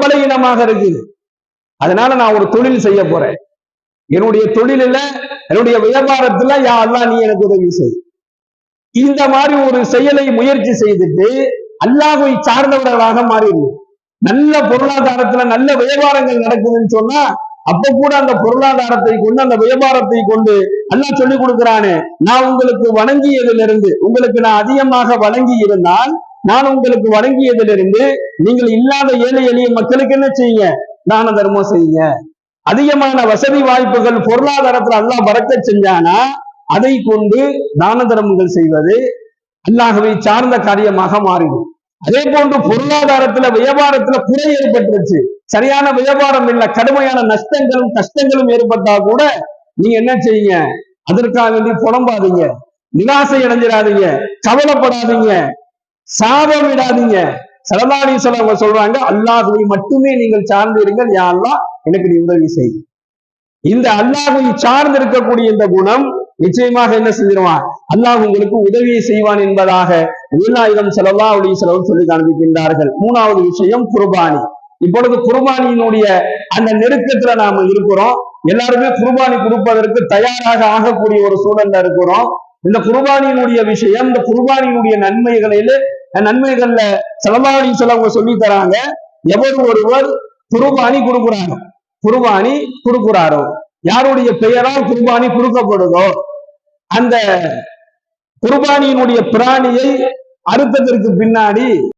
பலகீனமாக இருக்குது. அதனால நான் ஒரு தொழில் செய்ய போறேன். என்னுடைய தொழிலில் என்னுடைய வியாபாரத்துல யா அல்லாஹ் நீ எனக்கு உதவி செய். இந்த மாதிரி ஒரு செயலை முயற்சி செய்துட்டு அல்லாஹ்வை சார்ந்தவர்களாக மாறிடுவோம். நல்ல பொருளாதாரத்துல நல்ல வியாபாரங்கள் நடக்குதுன்னு சொன்னா அப்ப கூட அந்த பொருளாதாரத்தை கொண்டு அந்த வியாபாரத்தை கொண்டு அல்லாஹ் சொல்லி கொடுக்கிறானே, நான் உங்களுக்கு வழங்கியதிலிருந்து உங்களுக்கு நான் அதிகமாக வழங்கி இருந்தால் நான் உங்களுக்கு வழங்கியதிலிருந்து நீங்கள் இல்லாத ஏழை எளிய மக்களுக்கு என்ன செய்யுங்க, தான தர்மம் செய்யுங்க. அதிகமான வசதி வாய்ப்புகள் பொருளாதாரத்துல அல்லாஹ் பறக்கச் செஞ்சானா அதை கொண்டு தான தர்மங்கள் செய்வது அல்லாஹ்வை சார்ந்த காரியமாக மாறிடும். அதே போன்று பொருளாதாரத்துல வியாபாரத்துல குறை ஏற்பட்டுருச்சு, சரியான வியாபாரம் இல்லை, கடுமையான நஷ்டங்களும் கஷ்டங்களும் ஏற்பட்டா கூட நீங்க என்ன செய்யுங்க, அதற்காக வேண்டி புலம்பாதீங்க, நிராசை அடைஞ்சிடாதீங்க, கவலைப்படாதீங்க, சாபம் விடாதீங்க. ஸல்லல்லாஹு அலைஹி வஸல்லம் சொல்றாங்க, அல்லாஹ்வை மட்டுமே நீங்கள் சார்ந்து இருங்கள், யா அல்லாஹ் எனக்கு நீ உதவி செய். இந்த அல்லாஹ்வை சார்ந்து இருக்கக்கூடிய இந்த குணம் நிச்சயமாக என்ன செஞ்சிருவான், அல்லாஹ் உங்களுக்கு உதவியை செய்வான் என்பதாக நபிகள் ஸல்லல்லாஹு அலைஹி வஸல்லம் சொல்லி காண்பிக்கின்றார்கள். மூணாவது விஷயம் குர்பானி. இப்பொழுது குர்பானியினுடைய அந்த நெருக்கத்துல நாம இருக்கிறோம். எல்லாருமே குர்பானி கொடுப்பதற்கு தயாராக ஆகக்கூடிய ஒரு சூழல்ல இருக்கிறோம். இந்த குர்பானியினுடைய விஷயம், இந்த குர்பானியினுடைய நன்மைகள்ல ஸல்லல்லாஹு அலைஹி வஸல்லம் சொல்லி தராங்க. எவர் ஒருவர் குர்பானி கொடுக்கிறாரோ, யாருடைய பெயரால் குர்பானி கொடுக்கப்படுதோ, அந்த குர்பானியினுடைய பிராணியை அறுத்ததற்கு பின்னாடி